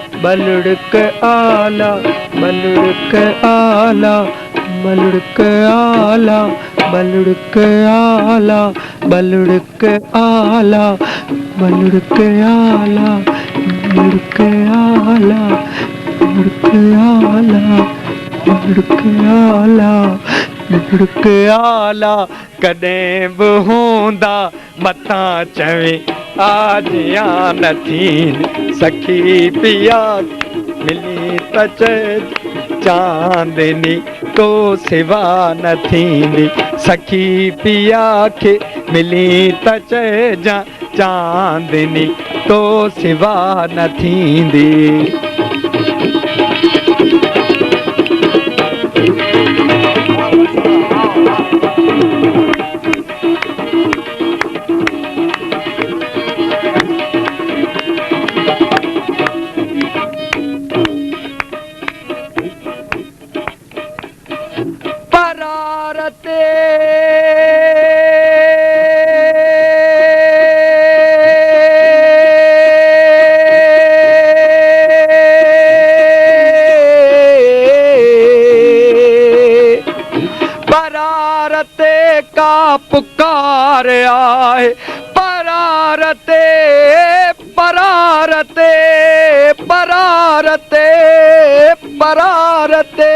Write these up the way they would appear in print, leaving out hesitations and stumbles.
बलुड़क आला बलुड़क आला बलुड़क आला बलुड़क आला बलुड़क आला बलुड़क आला बलुड़क आला बलुड़क आला बलुड़क आला बलुड़क आला कॾहिं बि हूंदा मथां चवे आज या नथी सखी पिया मिली त चांदनी तो सिवा न थींदी सखी पिया खे मिली त चइजां चांदनी तो सिवा न थींदी पुकार आए परारते परारते परारते परारते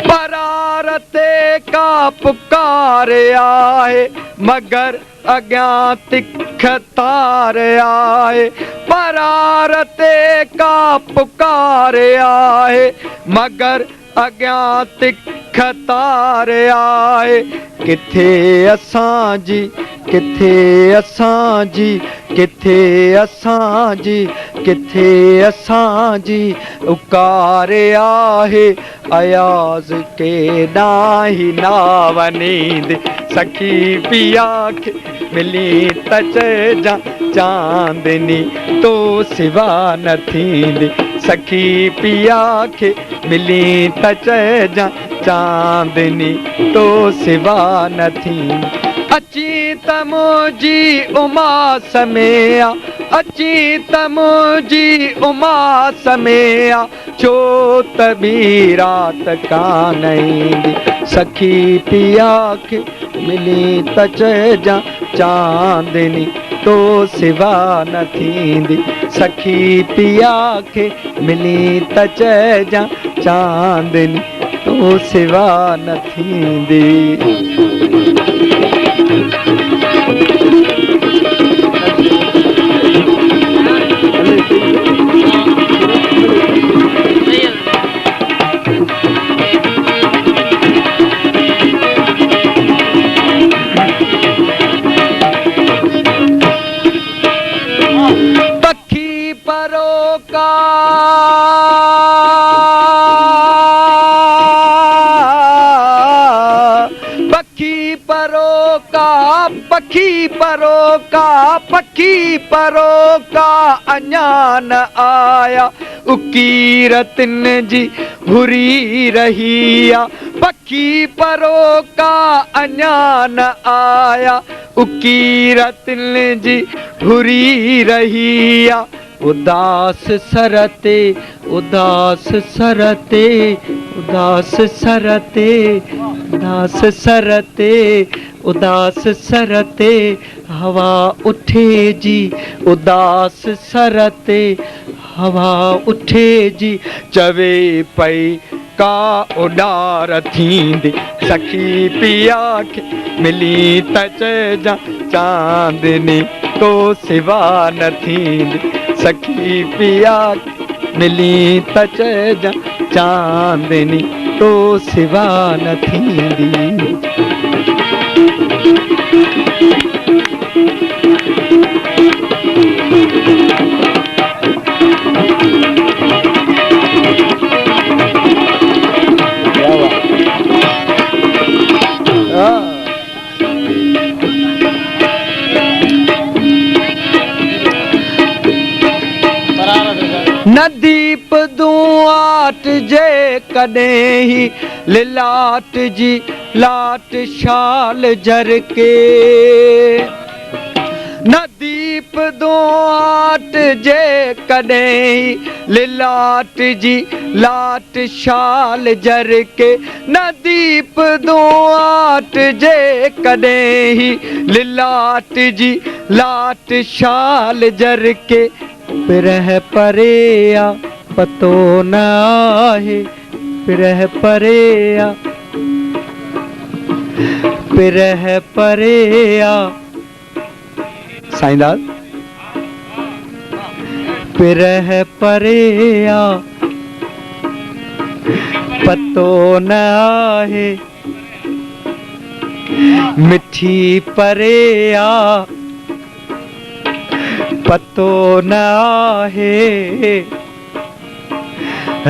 परारते का पुकार आए मगर अज्ञां तिख तार आए परारते का पुकार आए मगर अज्ञां तिख तार आए किथे असांजी किथे असांजी किथे असांजी किथे असांजी उकार आहे अयाज़ के नाही नाव नींद सखी पिया खे मिली त चइजां चांदनी तो सिवा न थींदी सखी पिया खे मिली त चइजां चांदनी तो सिवा न थींदी अची त मुंहिंजी उमास में आ अची त मुंहिंजी उमास में आ छो त ॿी रात कान ईंदी सखी पिया खे मिली त चइजां चांदनी तो सिवा न थींदी सखी पिया खे मिली त चइजां चांदनी तो सिवा न थींदी पखी परोका पखी परोका पखी परोका अञा न आया उकीरतन जी भुरी रही आ पखी परोका अञा न आया उकीरतन जी भुरी रही आ उदास सरते उदास सरते उदास सरते उदास सरते उदास सरते हवा उठे जी उदास सरते हवा उठे जी चवे पई का उडार थींदी सखी पिया खे मिली त चइजां चांदनी तो सिवा न थींदी सखी पिया खे मिली त चइजां चांदनी तो सिवा न थींदी न दीप दुआट जे कॾहिं ही लिलाट जी लाट शाल जर के न दीप दीप दुआट जे कॾहिं लिलाट जी लाट शाल जर के न दीप दुआट जे कॾहिं लिलाट जी लाट शाल जर के पिरह परे आ पतो न आहे पिरह परे आ पिरह परे आ साईंदास पिरह परे आ पतो न आहे मिठी परे आ पतो न आहे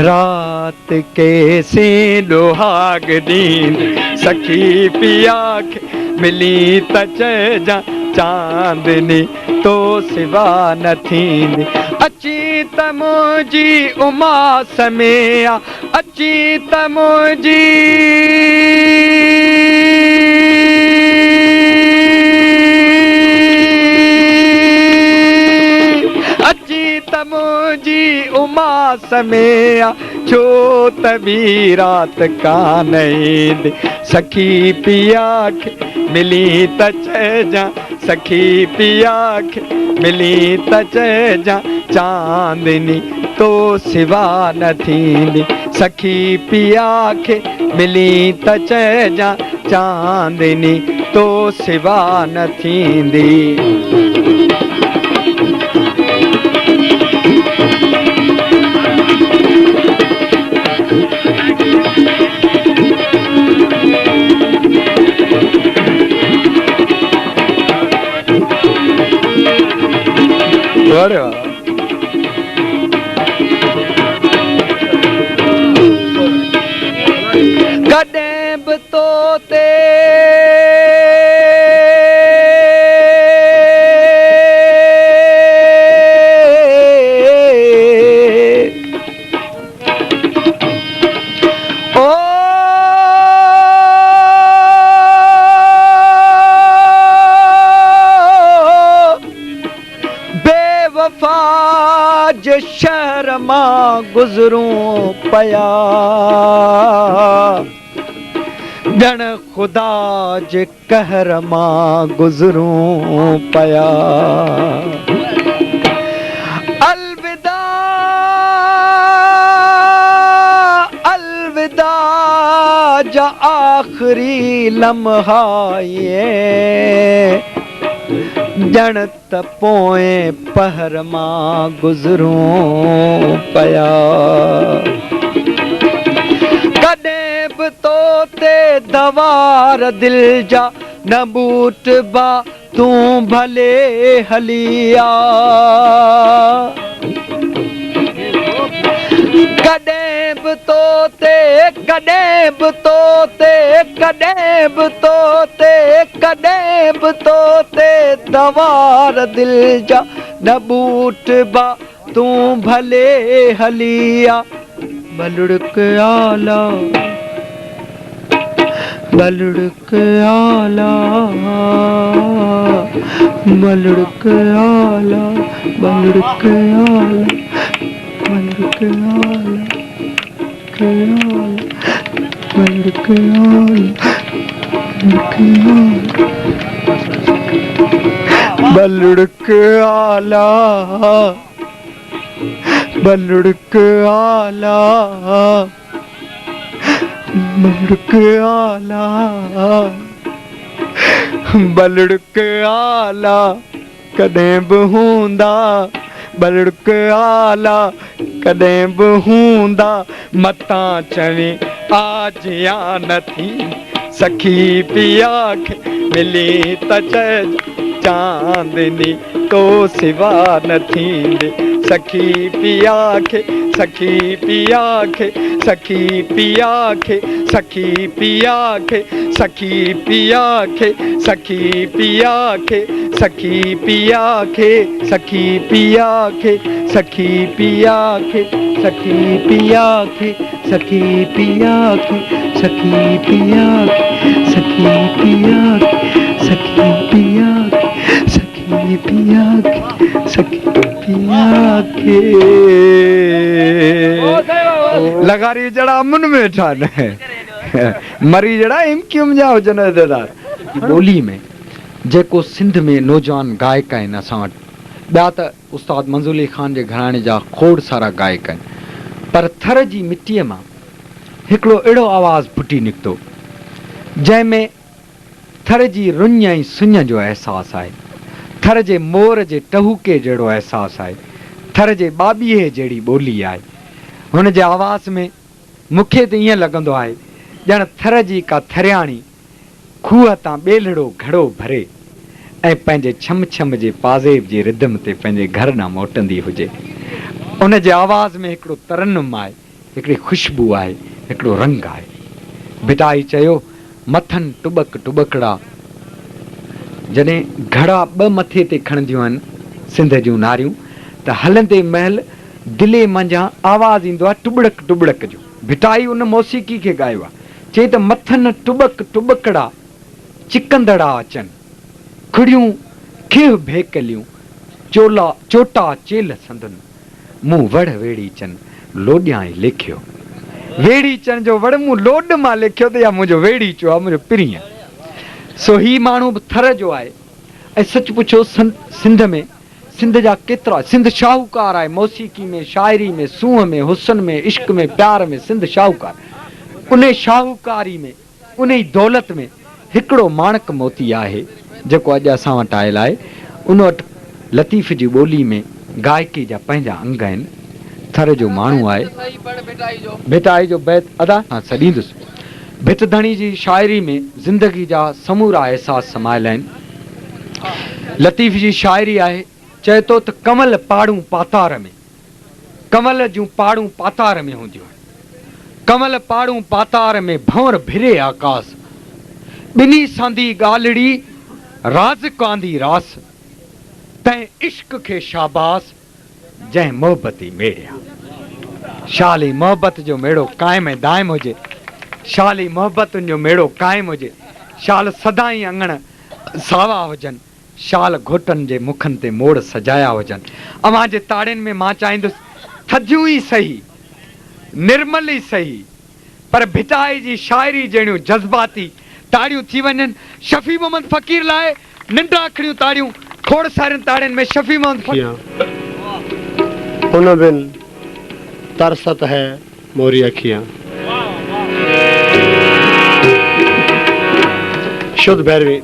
रात के से डोहाग नींद सखी पिया खे मिली त चइजां चांदनी तो सिवा न थींदी अची त मुंहिंजी उमास में आ अची त मुंहिंजी अची त मुंहिंजी उमास में आ छो त ॿी रात कान ईंदी सखी पिया खे मिली त चइजां सखी पिया खे मिली त चइजां चांदनी तो सिवा न थींदी सखी पिया खे मिली त चइजां चांदनी तो सिवा न थींदी कॾहिं बि तोते शहर मां गुज़रूं पया ॼण ख़ुदा जे कहर मां गुज़रूं पया अलविदा अलविदा जा आख़िरी लम्हा ॼण त पोएं पहर मां गुज़रूं पया कॾहिं बि तोते दवार दिल जा न बूट बा तूं भले हलिया कॾहिं बि तोते कॾहिं बि तोते कॾहिं बि तोते कॾहिं बि तोते दवार दिल जा न बूट बा तूं भले हलिया बलुड़क आला बलुड़क आला बलुड़क आला बलुड़क आला बलुड़क आला बलुड़क आला बलुड़क आला बलुड़क आला बलुड़क आला बलुड़क आला कॾहिं बि हूंदा बलुड़क आला कॾहिं बि हूंदा मतां चवे आज या नथी सखी पिया खे मिली त चइजां चांदनी तो सिवा न थींदी सखी पिया खे सखी पिया खे सखी पिया खे सखी पिया खे सखी पिया खे सखी पिया खे सखी पिया खे सखी पिया खे सखी पिया खे सखी पिया खे सखी पिया खे सखी पिया खे सखी पिया खे सखी पिया खे सखी पिया के सखी पिया के लगारी जड़ा मुन में ठान मरी जड़ा इमकियुम जा हुजन अदेदार ॿोली में जेको सिंध में नौजवान गायक आहिनि असां वटि ॿिया त उस्ताद मंज़ूर अली ख़ान जे घराणे जा खोड़ सारा गायक आहिनि पर थर जी मिटीअ मां हिकिड़ो अहिड़ो आवाज़ु फुटी निकितो जंहिंमें थर जी रुञ ऐं सुञ जो अहसासु आहे थर जे मोर जे टहूके जहिड़ो अहसासु आहे थर जे ॿाॿीअ जहिड़ी ॿोली आहे हुन जे आवाज़ में मूंखे त ईअं लॻंदो आहे ॼण थर जी का थरियाणी खूह तां ॿेलड़ो घड़ो भरे ऐं पंहिंजे छम छम जे पाज़ेब जे रिदम ते पंहिंजे घर ॾांहुं मोटंदी हुजे उन जे आवाज़ में हिकिड़ो तरन्नुम आहे हिकिड़ी ख़ुशबू आहे हिकिड़ो रंग आहे भिटाई चयो मथनि टुॿक टुॿकड़ा जॾहिं घड़ा ॿ मथे ते खणंदियूं आहिनि सिंध जूं नारियूं त हलंदे महिल दिले मंझां आवाज़ु ईंदो आहे टुॿड़क टुॿड़क जो भिटाई उन मौसीक़ी खे ॻायो आहे चई त मथनि टुॿक टुॿकड़ा चिकंदड़ा अचनि खुड़ियूं खिह भेकलियूं चोटा चेल संदनि मूं वड़ वेड़ी चन लोॾियां ई लिखियो वेड़ी चन जो वड़ मूं लोॾ मां लिखियो त या मुंहिंजो वेड़ी चयो आहे मुंहिंजो पिरीं सो ही माण्हू बि थर जो आहे ऐं सच पुछो सिंध में सिंध जा केतिरा सिंध शाहूकार आहे मौसीक़ी में शाइरी में सूंह में हुसन में इश्क में प्यार में सिंध शाहूकार उन शाहूकारी में उन ई दौलत में हिकिड़ो माणक मोती आहे जेको अॼु असां वटि आयल आहे उन वटि लतीफ़ जी ॿोली में गायकी जा पंहिंजा अंग आहिनि थर जो माण्हू आहे भिटाई जो बैत अदा हा सॾींदुसि भित धणी जी शाइरी में ज़िंदगी जा समूरा अहसास समायल आहिनि लतीफ़ जी शाइरी आहे चए थो त कमल पाड़ूं पातार में कमल जूं पाड़ूं पातार में हूंदियूं आहिनि कमल पाड़ूं पातार में भंवर भिरे आकाश ॿिन्ही सांदी ॻाल्हिड़ी राज़ कांदी रास तंहिं इश्क खे शाबास जंहिं मोहबती मेड़िया शाली मोहबत जो मेड़ो क़ाइम ऐं दाइम हुजे शाली मोहबतुनि जो मेड़ो क़ाइम हुजे शाल सदाई अङण सावा हुजनि शाल घोटनि जे मुखनि ते मोड़ सजाया हुजनि अव्हां जे ताड़ियुनि में मां चाहींदुसि थधियूं ई सही निर्मल ई सही पर भिटाई जी शाइरी जहिड़ियूं जज़्बाती ताड़ियूं थी वञनि शफ़ी मोहम्मद फ़कीर लाइ निंड्रा अखड़ियूं ताड़ियूं खोड़ सारियुनि ताड़ियुनि में शफ़ी मोहम्मद उन बिन तरसत है मोरी अखियां शुद्ध भैरवी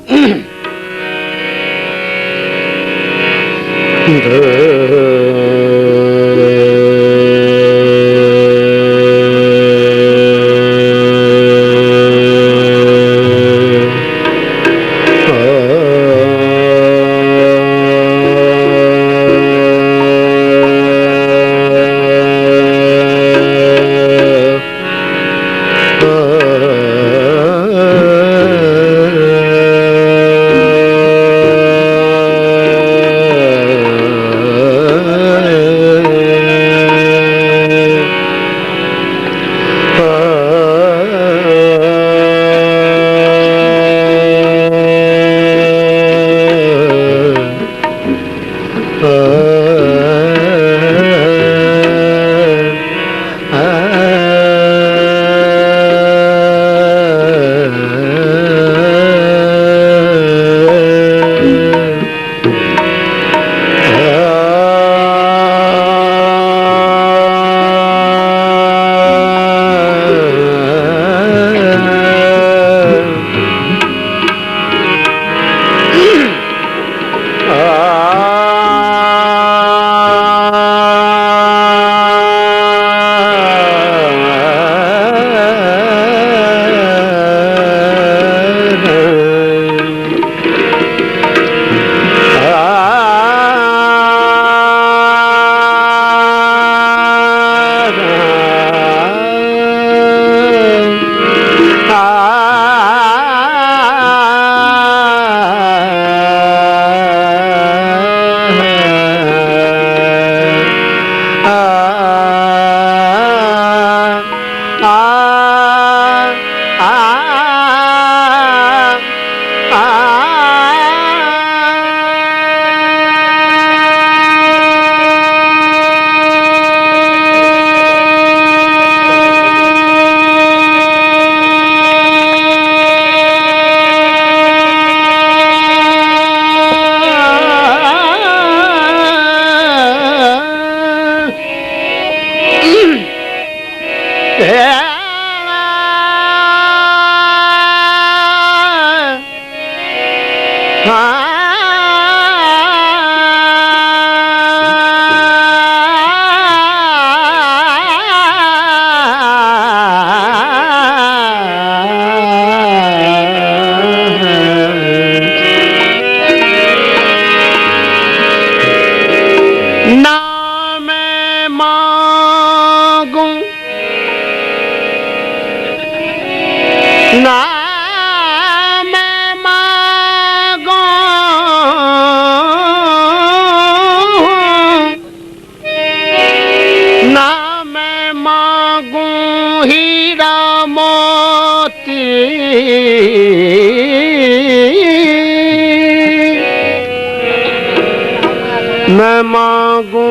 मैं मांगू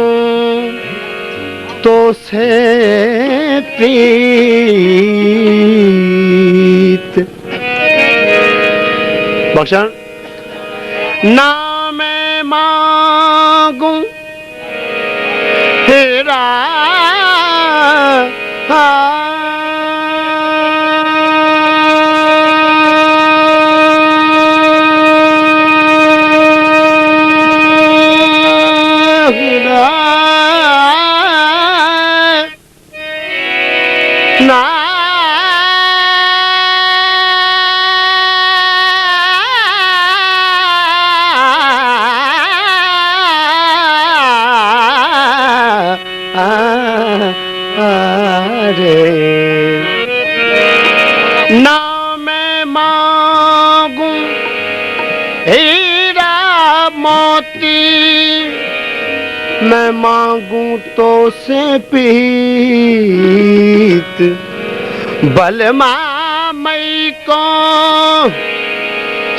तो से प्रीत। बख्शन ना मैं मांगू हेरा ना मैं मांगू हीरा मोती, मैं मांगू तो से पीत। बलमा मई को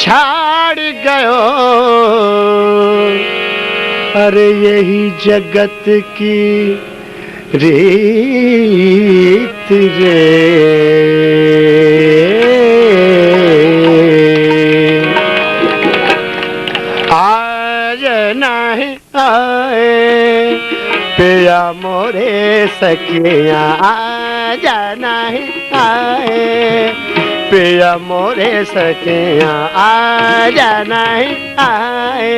छाड़ गयो, अरे यही जगत की रीत रे। आज नहीं आए पिया मोरे सखिया, आज नहीं आए पिया मोरे सखिया, आज नहीं आए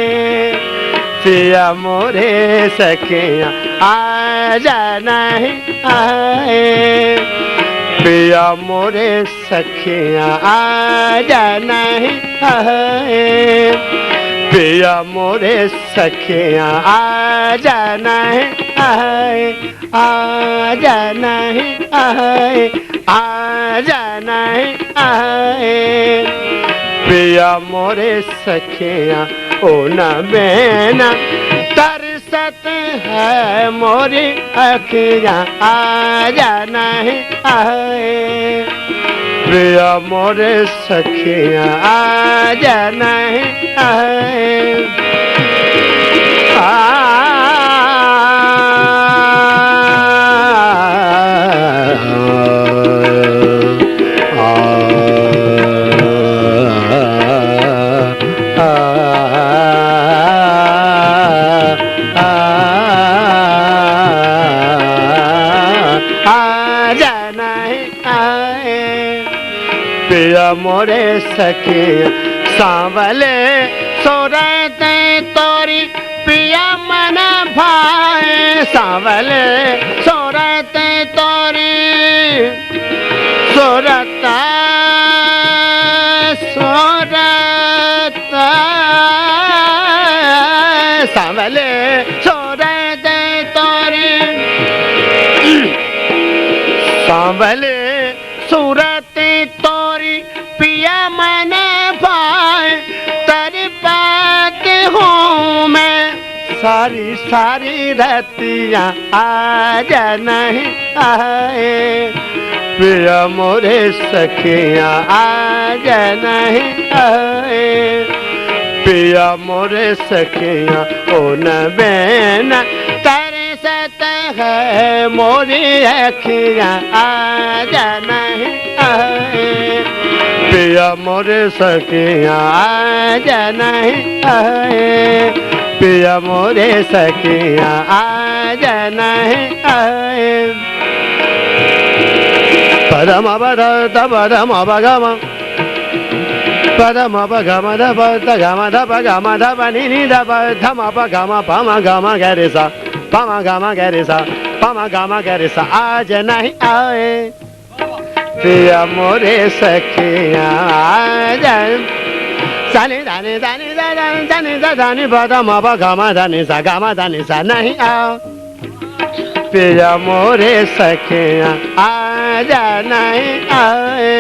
पिया मोरे सखिया, आज नहीं आए पिया मोरे सखिया, आज नहीं आए पिया मोरे सखिया, आज नहीं आए, आज नहीं आए, आज नहीं आए पिया मोरे सखिया। ओ न बेना तरसत है मोरी अखियाँ, आज नहीं आए पिया मोरे सखिया, आज नहीं आए। पिया मोरे सखिया सांवले सोरते तोरी पिया मन भाए, सांवले सोरते तोरी सोरता सोरता सांवले सोरते तोरी सांवले सूरते तोरी पिया मन पाए, तर पाते हूँ मैं सारी सारी रतियाँ, आज नहीं आए पिया मोरे सखिया, आज नहीं आए पिया मोरे सखिया। ओ न बेना तरसत है मोरी अखियाँ, आज नहीं आए पिया मोरे सखिया, आज नहीं आए पिया मोरे सखिया, आज नहीं आए। पदम पद पदम पगम पदम पगम धप गम धप गम धप नि धप धम पगम पम गम गरे सा, पम गम गरे सा, पम गम गरे सा, आज नहीं आए पिया मोरे सखिया, आज सानी दानी दानी दानी दानी दानी पदम पगम धनि सा गम धनि सा, नहीं आओ पिया मोरे सखिया, आज नहीं आए।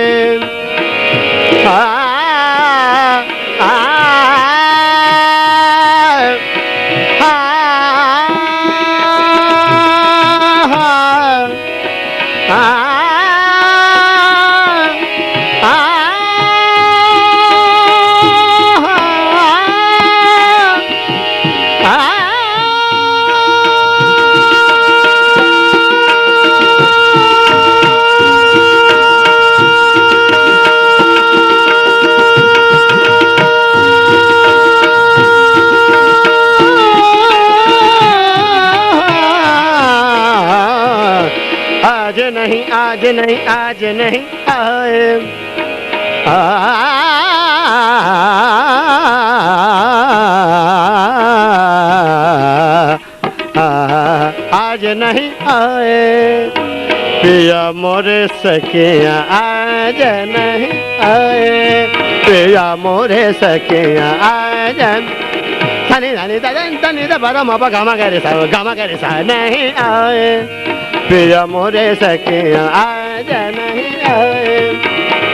नहीं आज नहीं आज नहीं आए आज नहीं आए पिया मोरे सखिया आज नहीं आए पिया मोरे सखिया आज धनी धनी धनी धनी द मापा गामा करे सा नहीं आए पिया मोरे सखिया आज नहीं आए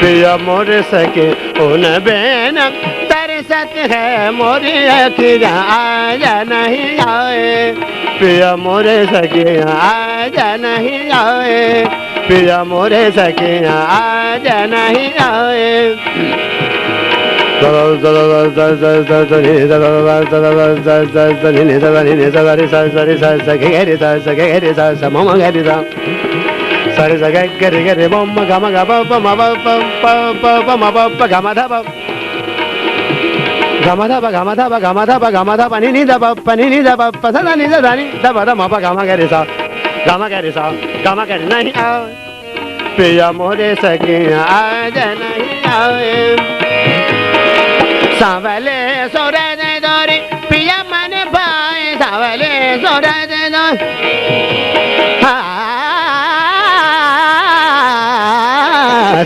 पिया मोरे सके उन बेन तरसत है मोरी अखिया आज नहीं आए पिया मोरे सके आज नहीं आए पिया मोरे सके आज नहीं आए Sari saga gari gari bom gama gama bom ma bom ma bom gama da bom gama da pani ni da pa sa ni da ni da ba da ma pa gama gari sa gama gari nahi aaye piya more sakiya aaj nahi aaye savale sore de dori piya mane bhai savale sore de dori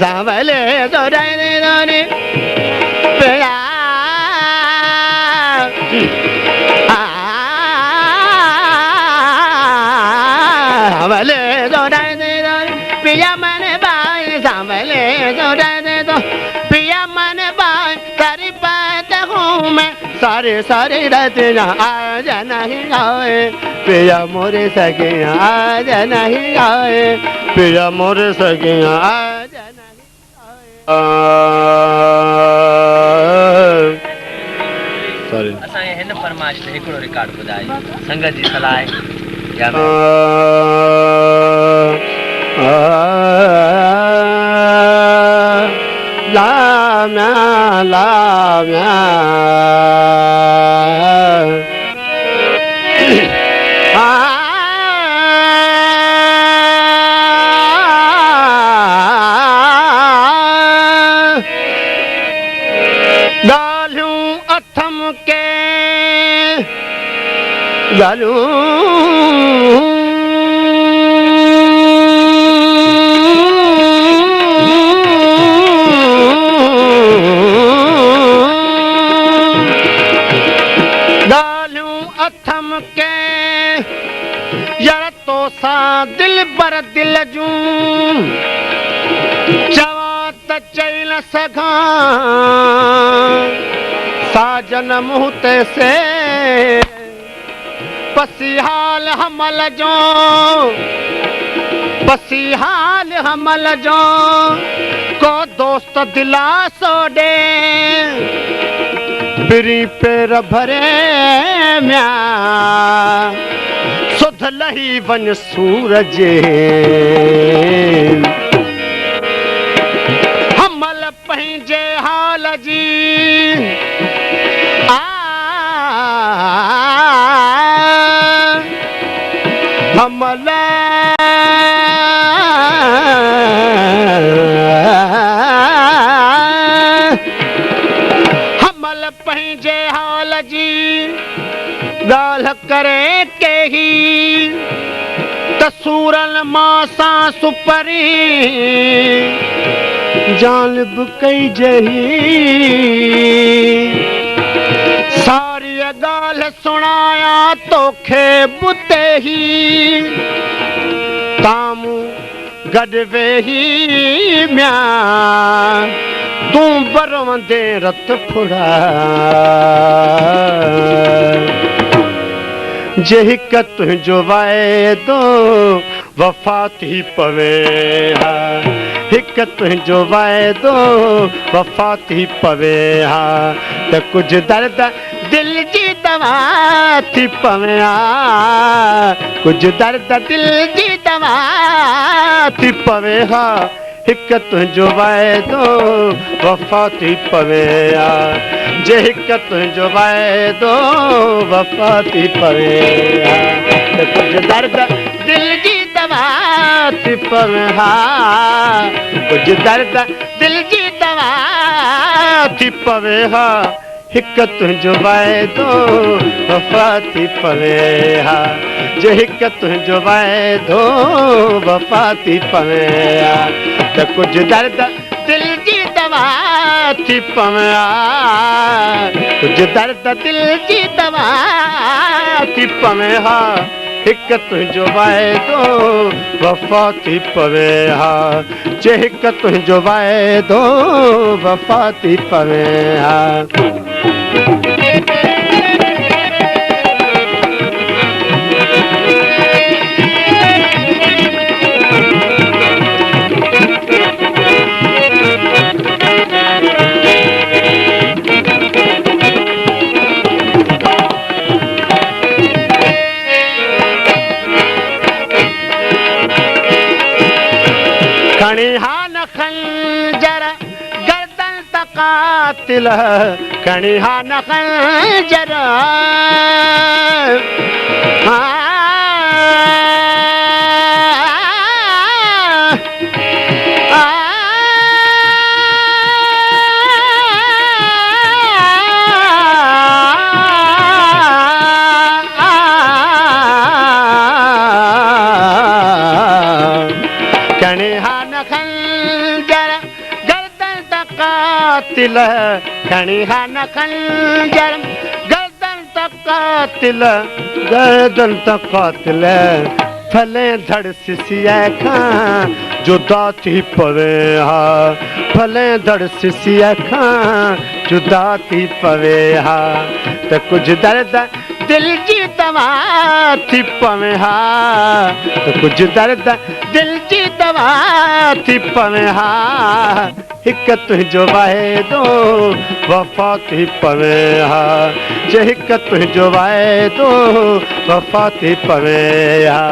savale sore de dori piya savale sore de dori piya mane bhai savale sore de dori piya mane bhai tari baat hu main सारे सारे रत्न आज नहीं आए पिया मोरे सकिया आज नहीं आए पिया मोरे सकिया आज नहीं आए सॉरी असां हिन फरमाइश ते हिकिड़ो रिकॉर्ड ॿुधाई संगत जी सलाह या लाम्या दालूं अथम के दालूं अथम के यार तो सा दिल बर दिल जूं चवा त चई न सघां साजन मुंह ते से पसीहाल हमल जो पसीहाल हमल जो को दोस्त दिलासो दे बिरी पेर भरे म्या सुध लही वन सूरज हमल पंहिंजे हाल जी हमल पंहिंजे हाल जी ॻाल्हि करे के ही तसूरन मां सां सुपरी जालिब कई जही सारी ॻाल्हि सुणाया तोखे बुते ही तामूं गॾु वेही म्या तूं बरवंदे रत फुड़ा जे हिक तुंहिंजो वाइदो वफ़ा थी पवे हा हिक तुंहिंजो वाइदो वफ़ा थी पवे हा त कुझु दर्द दिल जी दवा थी पवे हा कुझु दर्द दिल जी दवा थी पवे हा हिक तुंहिंजो वाइदो वफ़ा थी पवे हा जे हिक तुंहिंजो वाइदो वफ़ा थी पवे हा त कुझु दर्द दिल जी दवा थी पवे हा कुझु दर्द दिल जी दवा थी पवे हा हिकु तुंहिंजो वाइदो वफ़ा थी पवे हा जे हिकु तुंहिंजो वाइदो वफ़ा थी पवे हा त कुझु दर्द दिल जी दवा थी पवे हा कुझु दर्द दिल जी दवा थी पवे हा हिकु तुंहिंजो वाइदो वफ़ा थी पवे हा जे हिकु तुंहिंजो वाइदो वफ़ा थी पवे हा खणी हा न खंजर गर्दन तकातिल खणी हा न खंजर तिल खणी हा न खंजर गर्दन तकातिल गर्दन तकातिल फले धड़ सिसिया खां जुदा थी पवे हा फले धड़ सिसिया खां जुदा थी पवे हा त कुझु दर्द दिल जी दवा थी पवे हा त कुझु दर्द दिल जी दवा थी पवे हा हिकु तुंहिंजो वाइदो वफ़ा थी पवे हा जे हिकु तुंहिंजो वाइदो वफ़ा थी पवे हा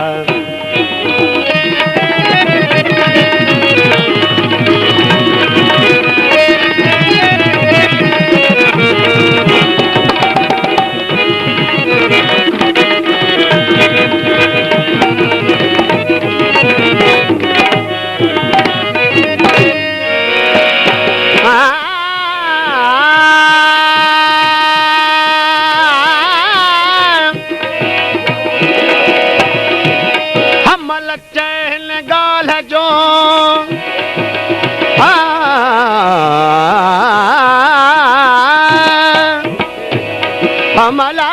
हमला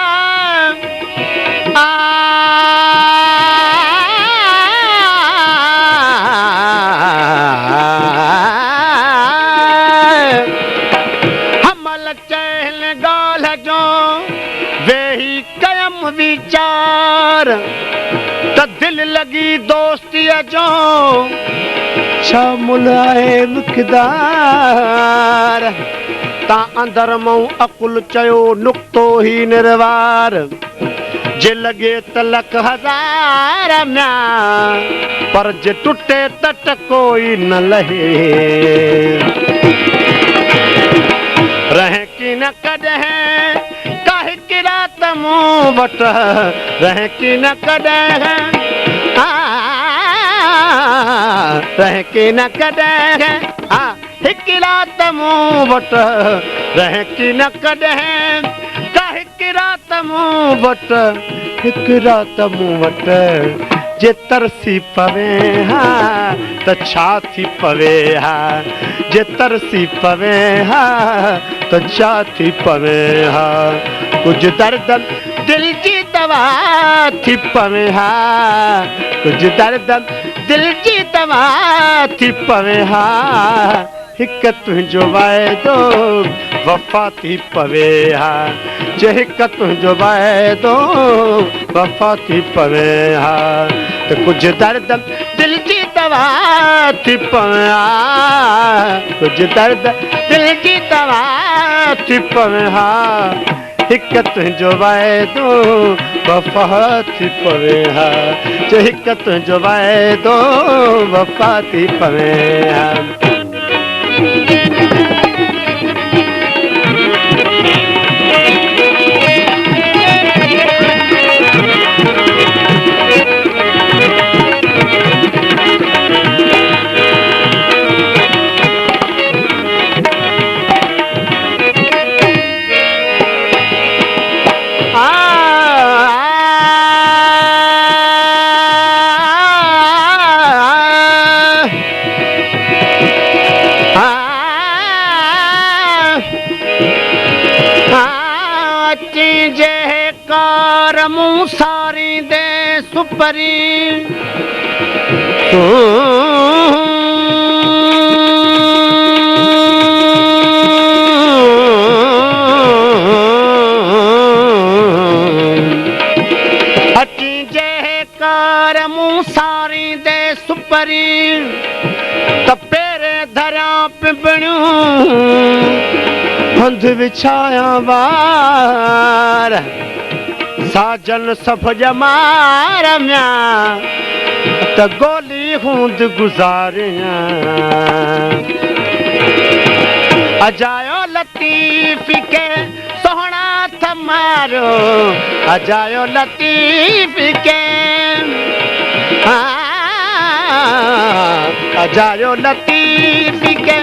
हमल चहल गाल जो वेही कयम विचार त दिल लगी दोस्ती जो छा मुलाए मुखदार ता अंदर मऊं अकुल चयो नुक्तो ही निर्वार जे लगे त लख हजार म्या पर जे टुटे तट कोई न लहे रहे की न कॾहिं काहे की रात मूं वट रहे की न कॾहिं रहे की न कॾहिं हिकु रात मूं वट रहे की न कॾहिं का हिकु रात मूं वट हिकु रात मूं वट जे तरसी पवे हा त छा थी पवे हा जे तरसी पवे हा त छा थी पवे हा कुझु दर्द दिल जी दवा थी पवे हा कुझु दर्द दिल जी दवा थी पवे हा हिकु तुंहिंजो वाइदो वफ़ा थी पवे हा जे हिकु तुंहिंजो वाइदो वफ़ा थी पवे हा त कुझु दर्द दिल जी दवा थी पवे हा कुझु दर्द दिल जी दवा थी पवे हा हिकु तुंहिंजो वाइदो वफ़ा थी पवे हा जे हिकु तुंहिंजो वाइदो वफ़ा थी पवे हा सुपरी अची जे कार मूं सारी दे सुपरी त पेरे धरा पिबणियूं हंध विछाया वार साजन सफ़ जमार म्या त गोली हूंद गुज़ारियां अजायो लतीफ़ के सोहणा थ मारो अजायो लतीफ़ के अजायो लतीफ़ के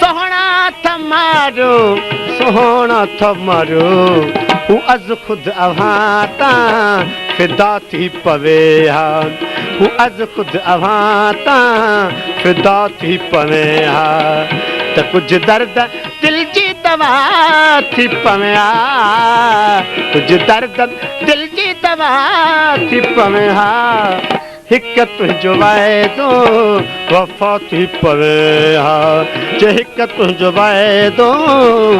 सोहणा थ मारो सोहणा थ मारो हूँ अज खुद अवाता फिदा थी पवे हा हूँ अज खुद अवाता फिदा थी पवे हा त कुछ दर्द दिल जी दवा थी पवे हा कुछ दर्द दिल जी दवा थी पवे हा हिक तुंहिंजो वाइदो वफ़ा थी पवे हा जे हिक तुंहिंजो वाइदो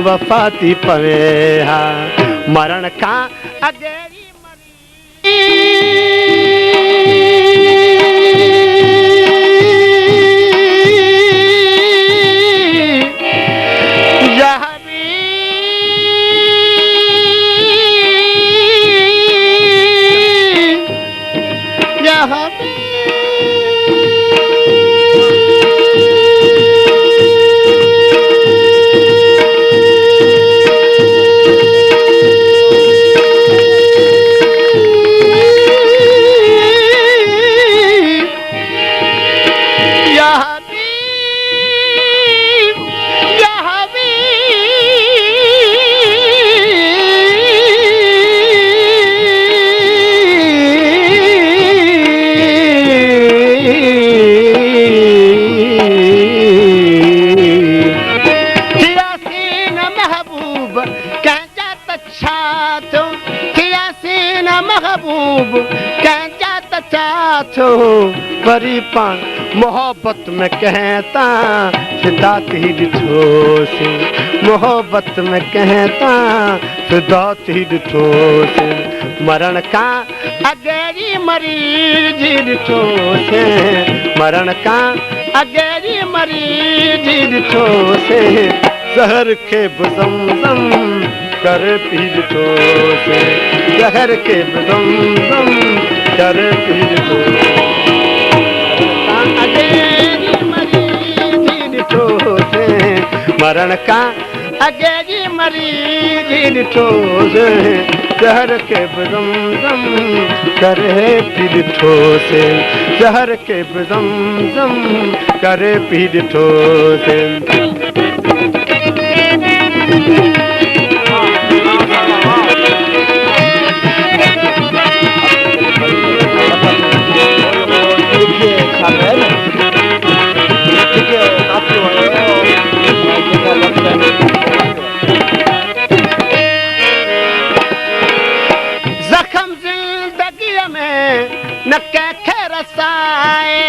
वफ़ा थी पवे हा मरण खां अॻे वरी पाण मोहब्बत में कहता फिदा थी ॾिठोसीं मोहब्बत में कहता फिदा थी ॾिठोसीं मरण खां अॻे मरीज ॾिठोसीं मरण खां अॻे मरीज ॾिठोसीं ज़हर खे बि ज़मज़म करे पी ॾिठोसीं ज़हर खे बि ज़मज़म करे पी ॾिठोसीं मरण खां अॻे जी मरीज ॾिठोसीं ज़हर खे बि ज़मज़म करे पी ॾिठोसीं ज़हर खे बि ज़मज़म करे पी ॾिठोसीं ज़ख़्म ज़िंदगीअ में न कंहिंखे रसाए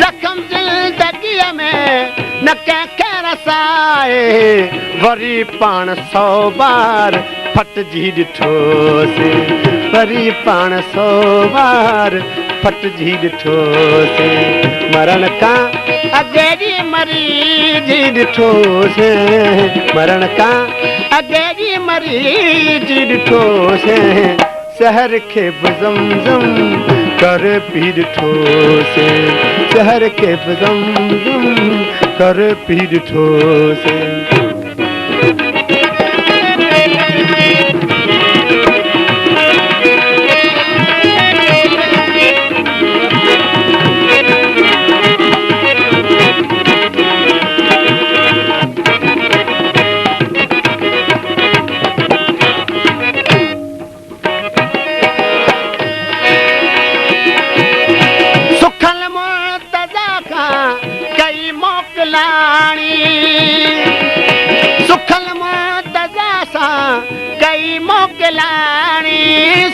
ज़ख़्म ज़िंदगीअ में न कंहिंखे रसाए वरी पाण 100 बार फटजी ॾिठोसीं वरी पाण 100 बार फटजी ॾिठोसीं मरण खां अॻे जी मरीज ॾिठोसीं मरण खां अॻे जी मरीज ॾिठोसीं ज़हर खे बि ज़मज़म करे पी ॾिठोसीं ज़हर खे बि ज़मज़म करे पी ॾिठोसीं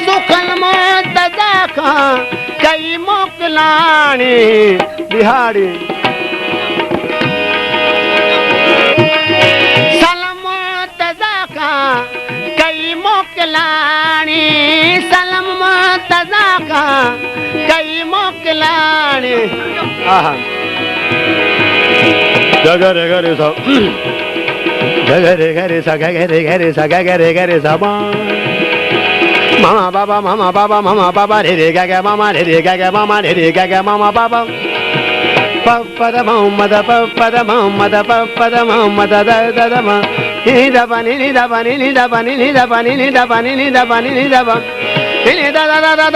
सुखल मुर्तजा खां कई मोकलाणी बिहाड़ी सलम मुर्तजा खां कई मोकलाणी सलम मुर्तजा खां कई मोकलाणी आहा गगरे गरे सा गगरे गरे सा गगरे गरे सा गगरे गरे सा मामा बाबा रे रे गा मामा रे रे गा मामा रे रे गा मामा बाबा पपद मोहम्मद द द द म नि द बनी नि द बनी नि द बनी नि द बनी नि द बनी नि द बनी नि द बनी नि the the the the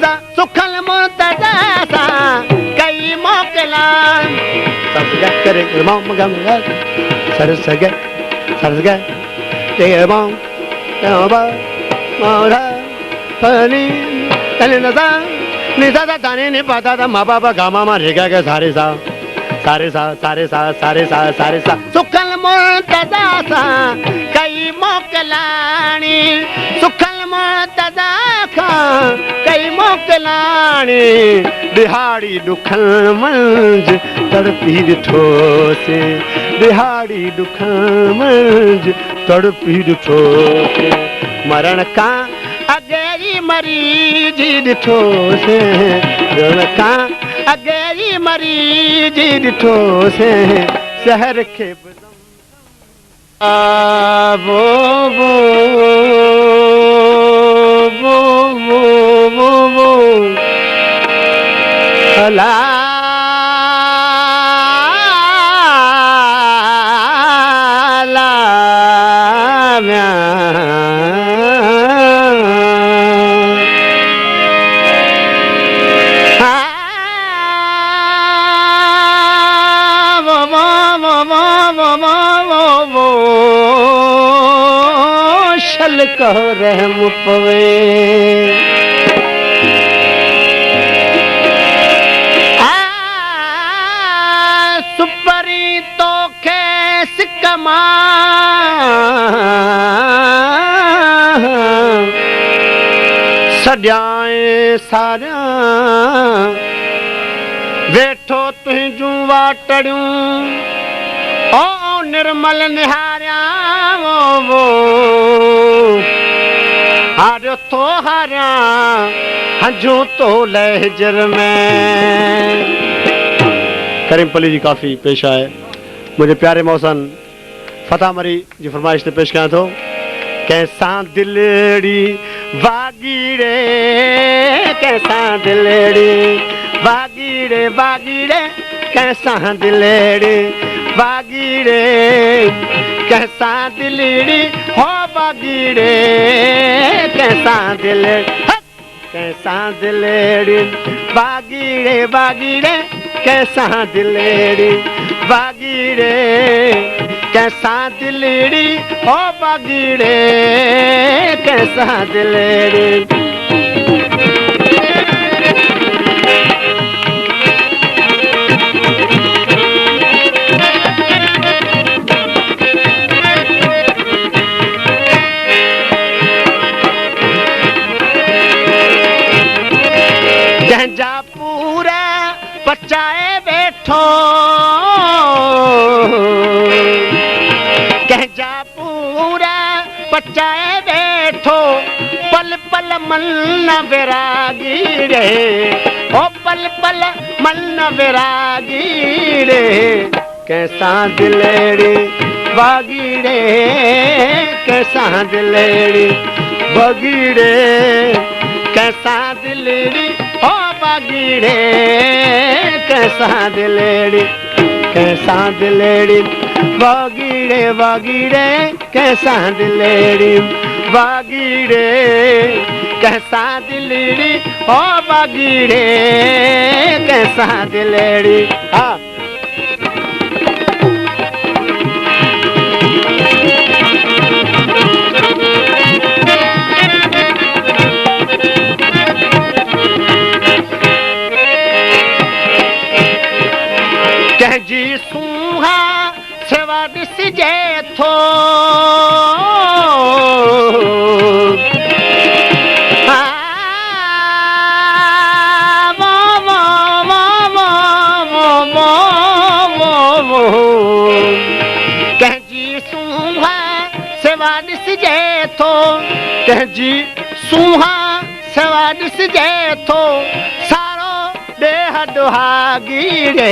the सुखल मुर्तजा सा कई मोकला करे मम गम सरस गे ते मम बा मोरा पनी तने नदा निदा दा दाने ने पता दा मा बाबा गामा मा रेगा के सारे सा सुखल मुर्तजा सा कई मोकलाणी सुखल मुर्तजा खां कई मोकलाणी दिहाड़ी दुखन मंज तड़पी ॾिठो से दिहाड़ी दुखन मंज तड़पी ॾिठो से मरण का अगेरी मरीजी ॾिठो से मरण का अगेरी मरीजी ॾिठो से शहर खे वो ला ला शल कहो रहम पवे सुपरी तो खे सिकमा सजाए सारा वेठो तुझू वाटड़ू ओ निर्मल निहारिया वो हारो तो हारा हजू तो लहजर में करीम पली जी काफ़ी पेश आए मुझे प्यारे मौसन फतेह मरी जी फरमाइश ते पेश कयां थो कैसा दिलड़ी वागीड़े कैसा दिलड़ी वागीड़े वागीड़े कैसा दिलड़ी वागीड़े कैसा दिलड़ी हो वागीड़े कैसा दिलड़ी कैसा दिलड़ी वागीड़े वागीड़े कैसा दिलड़ी वागीड़े कैसा दिलड़ी ओ वागीड़े कैसा दिलड़ी जा पूरा बचाए बैठो कह जा पूरा बचाए बैठो पल पल मन न विरागी रे ओ पल पल मन न विरागी रे कैसा दिलड़ी वागीड़े कैसा दिलड़ी बगीड़े कैसा दिलड़ी ओ वागीड़े कैसा दिलड़ी वागीड़े वागीड़े कैसा दिलड़ी वागीड़े कैसा दिलड़ी ओ वागीड़े कैसा दिलड़ी हाँ ॾिसजे थो कंहिंजी सूंह सेवा ॾिसजे थो कंहिंजी सूंह सेवा ॾिसजे थो सारो ॾेह दुहागीरे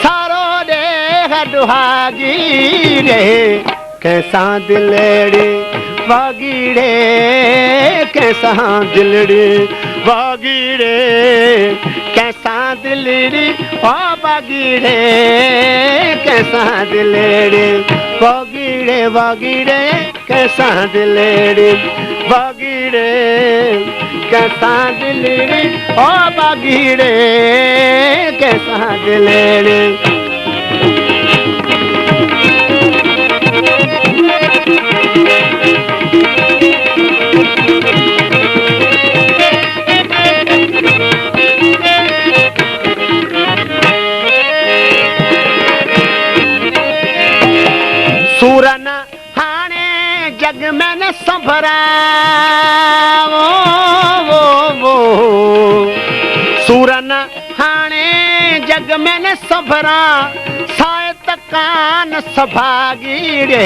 सारो ॾेह दुहागीरे कंहिंसां दिलड़ी वागीरे कंहिंसां दिलड़ी वागीरे कंहिंसां दिलड़ी ओ वागीरे कंहिंसां दिलड़ी वागीरे वागीरे कंहिंसां दिलड़ी वागीरे कंहिंसां दिलड़ी ओ वागीरे कंहिंसां दिलड़ी सूरन हाणे जग में न संभरा वो सूरन हाणे जग में न संभरा सायत कान सभागीरे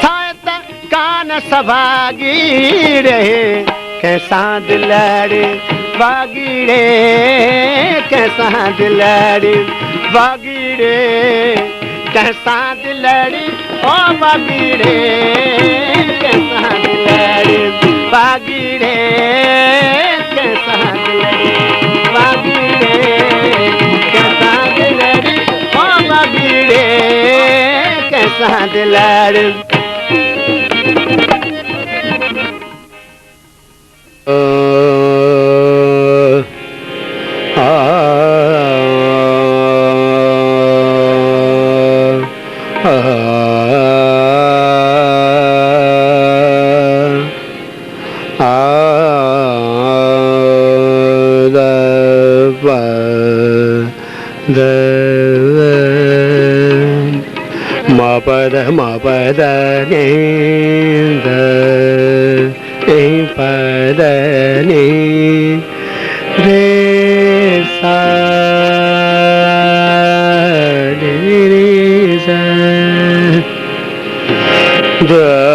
सायत कान सभागीरे कंहिंसां दिलड़ी वागीरे कंहिंसां दिलड़ी वागीरे कंहिंसां दिलड़ी ओ वागीरे कंहिंसां दिलड़ी वागीरे कंहिंसां दिलड़ी वागीरे कंहिंसां दिलड़ी ओ वागीरे कंहिंसां दिलड़ी ma pa da ni da ni pa da ni re sa ni re sa da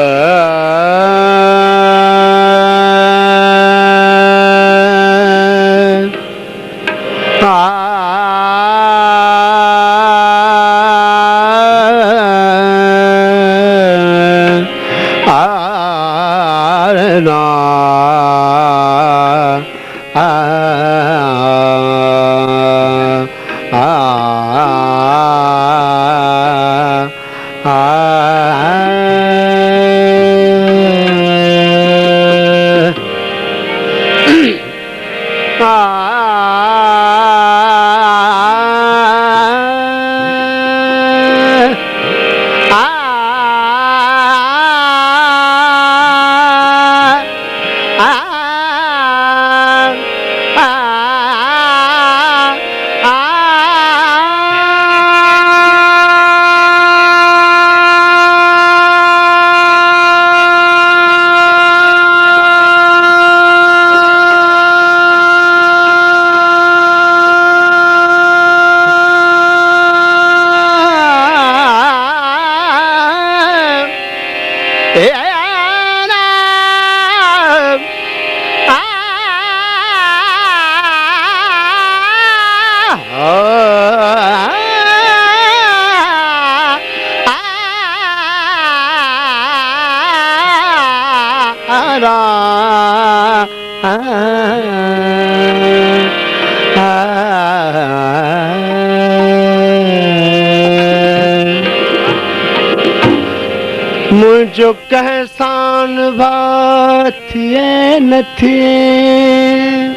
मुझो कहसान भा थिए न थिए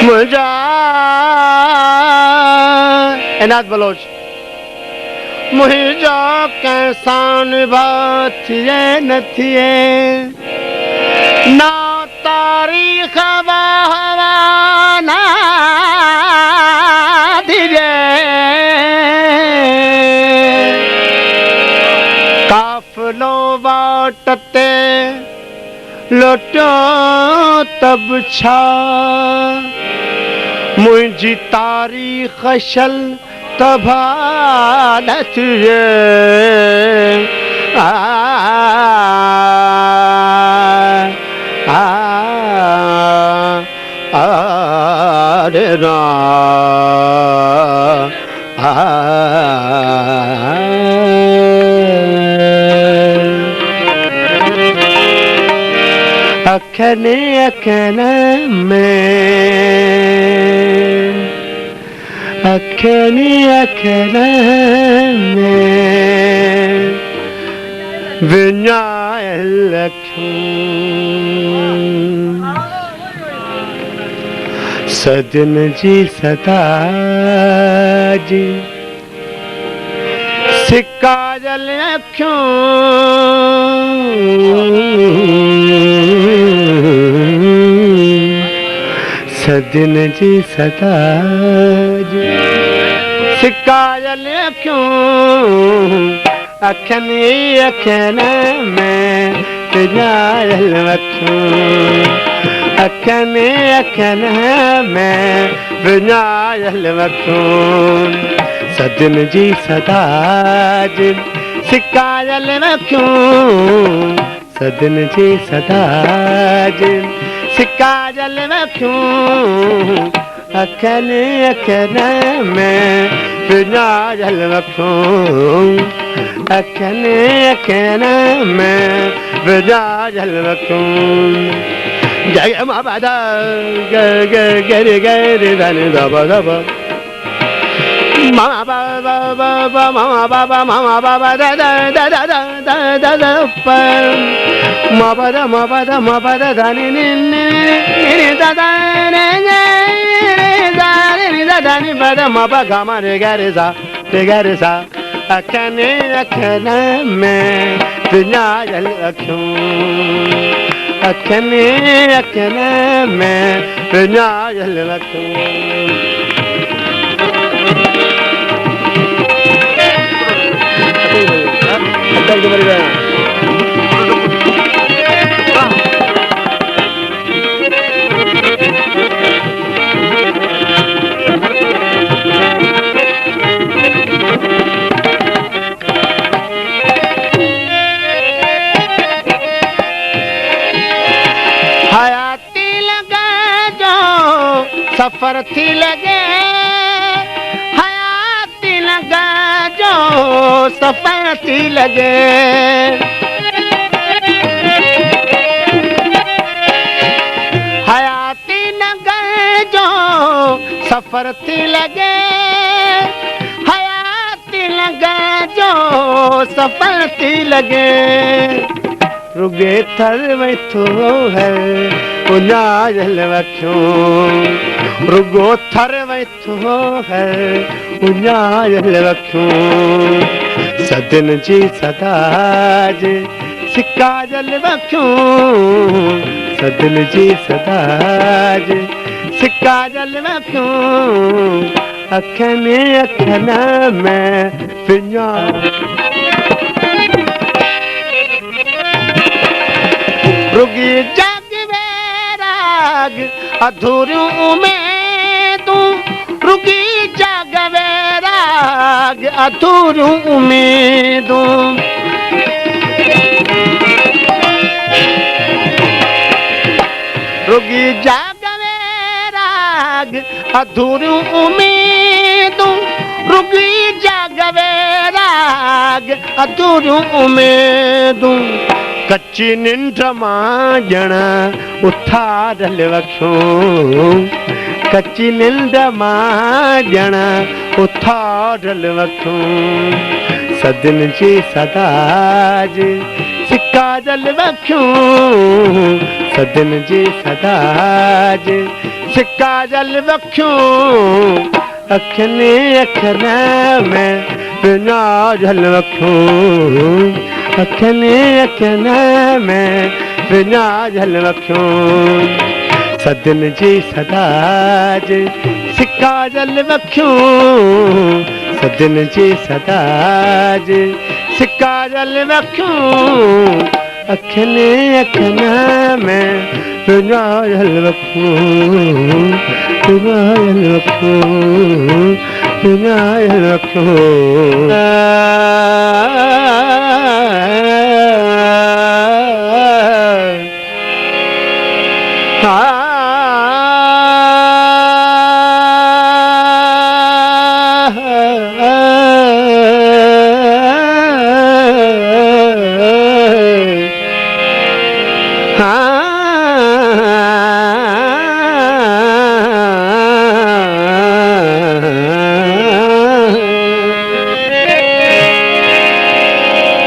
मुझा इनायत बलोच मुझो कहसान भा थिए न थिए ना तारीख बहवाना धीरे लोटो तब छा मुझी तारीख शल तबालत ये आ रे रा अखने अखने में अखने अखने में विनायल सदन जी सदा जी सिक्का जल अखियों सदन जी सदा जी सिक्का जल अखियों अखनी अखन में तुझायल अखियों अखने अखन में विनायल अखियों सदन जी सदा जी सिक्का जल अखियों सदन जी सदा जी सिक्का जल अखियों अखने अखन में विनायल अखियों अखने अखन में विनायल अखियों जय माँ दा गरे गरे धन दबा दबा मामा बाबा मामा बाबा मामा बाबा दा दा दा दा दा दा दा दा पर माबा दा धनी नि नि नि दा दा ने ने दा नि दा दा नि बदा माबा गामा रे सा अखने अखने में विनायल अखियों अखने अखने में विनायल अखियों हयाती लगा जो सफर थी लगे हयाती लगा जो सफर थी लगे हयाती नगर जो सफर थी लगे हयाती नगर जो सफर थी लगे रुगे थर में तो है उनाजल अखियों रुगो थर में तो है उनाजल अखियों सदन जी सदा जी सिक्का जल अखियों सदन जी सदा जी सिक्का जल अखियों अखने अखना में पिया रुगी जग वैराग अधूरू उम्मीदों रुगी जग वैराग अधूरू उम्मीदों रुगी जग वैराग अधूरू उम्मीदों रुगी जग वैराग अधूरू उम्मीदों कच्ची निंड मां ॼणा उथारल अखियों कच्ची निंड मां ॼणा उथारल अखियों सदन जी सदा जी सिक्का जल अखियों सदन जी सदा जी सिक्का जल अखियों अखने अखना में बिना जल अखियों अखने अखना में बिना जल अखियों सदन जी सदा जी सिक्का जल अखियों सदन जी सदा जी सिक्का जल अखियों अखने अखना में रुनायल रखूं रुनायल रखूं रुनायल रखूं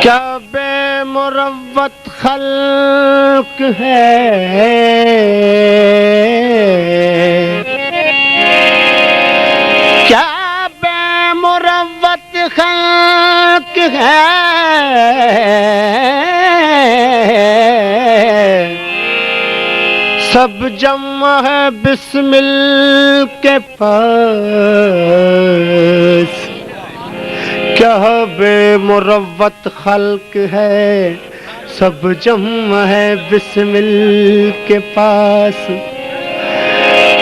क्या बेमुरव्वत खल्क है क्या बेमुरव्वत खल्क है सब जमा है बिस्मिल के पास क्या बेमुरव्वत खल्क है सब जमा है बिस्मिल के पास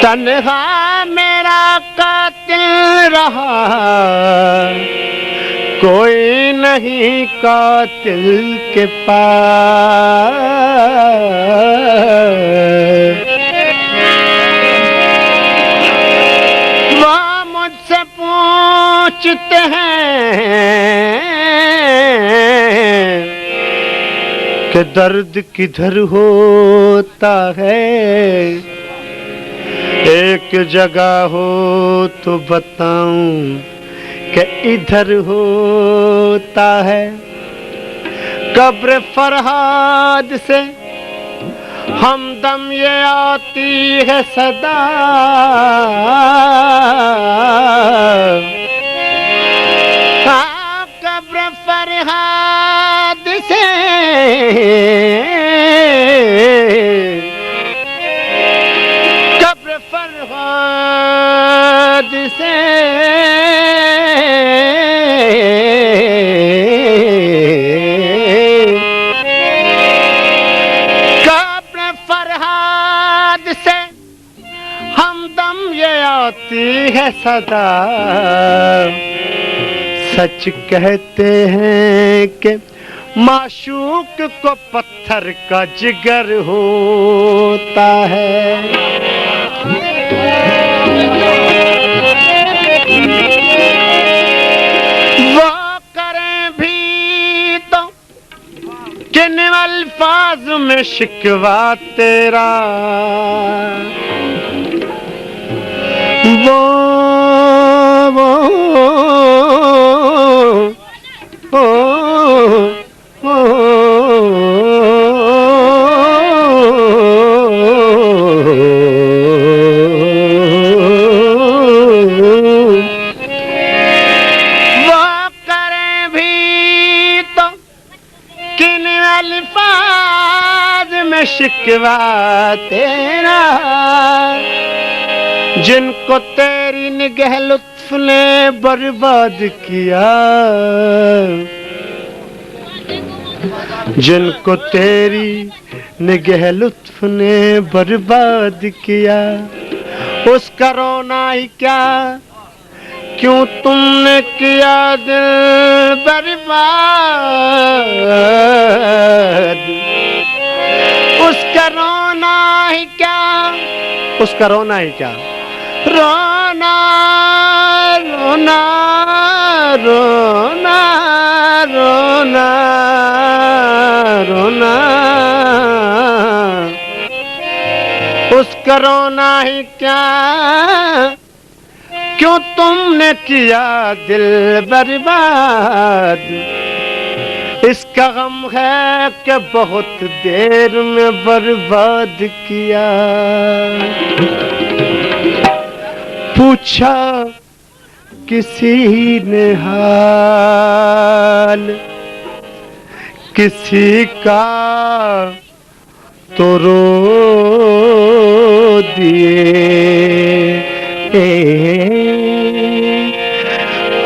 तन्हा मेरा कातिल रहा कोई नहीं कातिल के पास वो मुझसे पूछते हैं कि दर्द किधर होता है एक जगह हो तो बताऊं कि इधर होता है कब्र फरहाद से हमदम ये आती है सदा कब्र फरहाद से कब्र फरहाद से कब्र फरहाद से हमदम ये आती है सदा सच कहते हैं कि माशूक को पत्थर का जिगर होता है वो करें भी तो किन अल्फाज में शिकवा तेरा वो करें भी तो किन अल्फाज में शिकवा तेरा जिनको तेरी निगह लुत्फ ने बर्बाद किया जिनको तेरी निगह लुत्फ ने बर्बाद किया उसका रोना ही क्या क्यों तुमने किया दिल बर्बाद उसका रोना ही क्या उसका रोना ही क्या रोना रोना रोना रोना रोना उसका रोना ही क्या क्यों तुमने किया दिल बर्बाद इसका गम है कि बहुत देर में बर्बाद किया पूछा किसी ने हाल किसी का तो रो दिए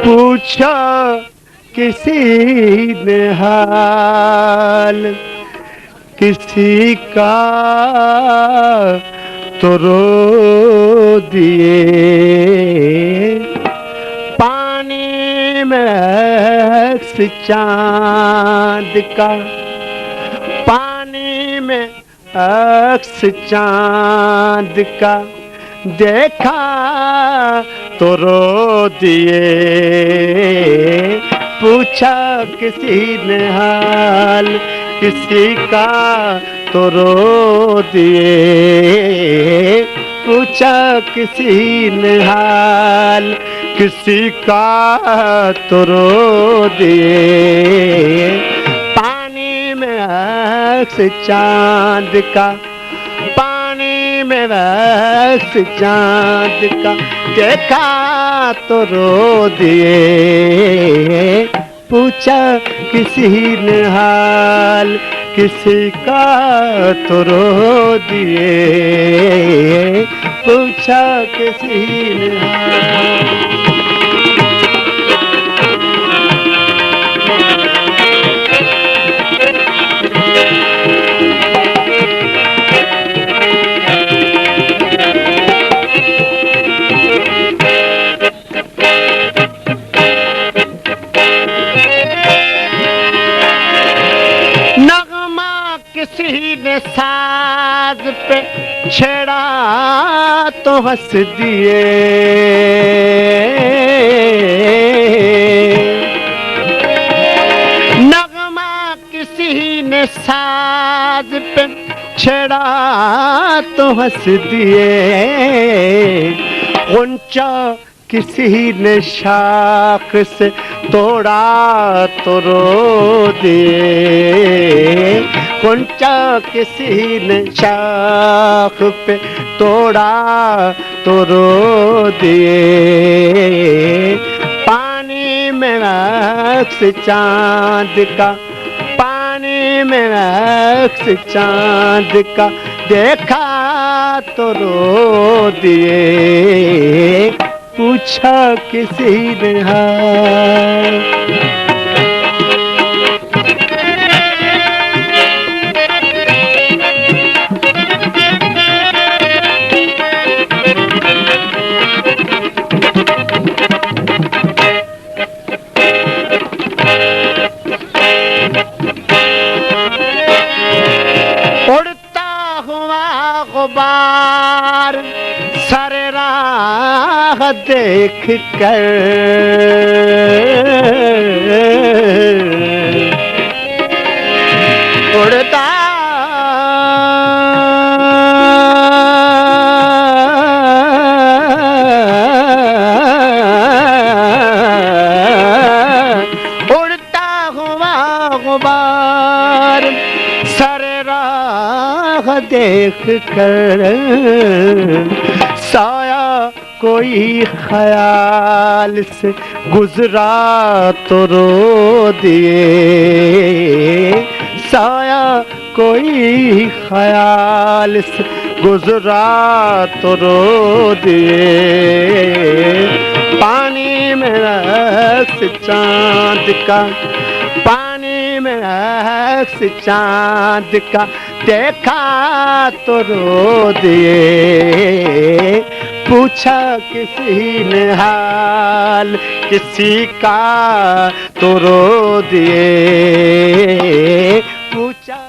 पूछा किसी ने हाल किसी का तो रो दिए, पानी में अक्स चांद का, पानी में अक्स चांद का, देखा तो रो दिए, पूछा किसी ने हाल किसी का तो रो दिए, पूछा किसी ने हाल किसी का तो रो दिए, पानी में अक्स चांद का, पानी में अक्स चांद का, देखा तो रो दिए, पूछा किसी ने हाल किसी का तो रो दिए, पूछा किसी ने हाल। किसी ने साज पे छेड़ा तो हंस दिए, नगमा किसी ने साज पे छेड़ा तो हंस दिए, गुंचा किसी ने शाख से तोड़ा तो रो दिए, गुंचा किसी ने शाख पे तोड़ा तो रो दिए, पानी में अक्स चांद का, पानी में अक्स चांद का, देखा तो रो दिए, पूछा किसी ने हाल। उड़ता हुआ गुबार सर राह देख कर, उड़ता उड़ता हुआ गुबार सर राह देख कर, साया कोई ख्याल से गुजरा तो रो दिए, साया कोई ख्याल से गुजरा तो रो दिए, पानी में अक्स चांद का, पानी में अक्स चांद का, देखा तो रो दिए, पूछा किसी ने हाल किसी का तो रो दिए, पूछा